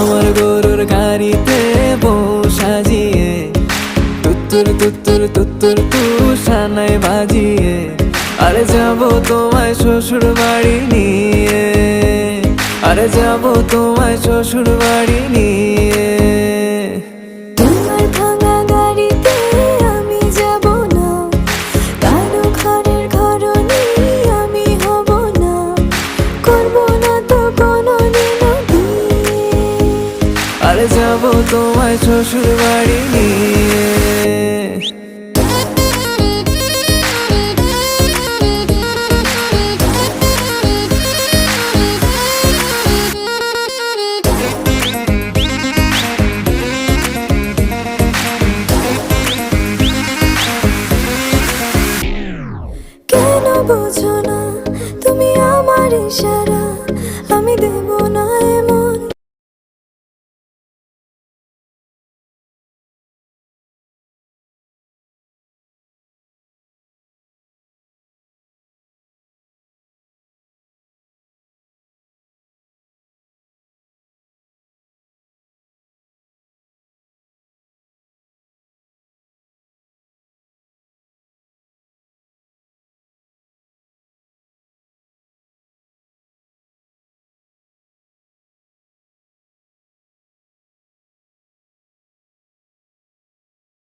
আমার গরুর গাড়িতে বউ সাজিয়ে তুত্তুর তুত্তুর তুত্তুর তুষানায় বাজিয়ে আরে যাবো তোমায় শ্বশুর বাড়ি নিয়ে, আরে যাবো তোমায় শ্বশুর বাড়ি নিয়ে। তোমার ভাঙা গাড়িতে আমি যাব না, কারো ঘরের ঘরনি আমি হব না, করব না তো কোনোদিনও বিয়ে। আরে যাবো তোমায় শ্বশুর বাড়ি নিয়ে।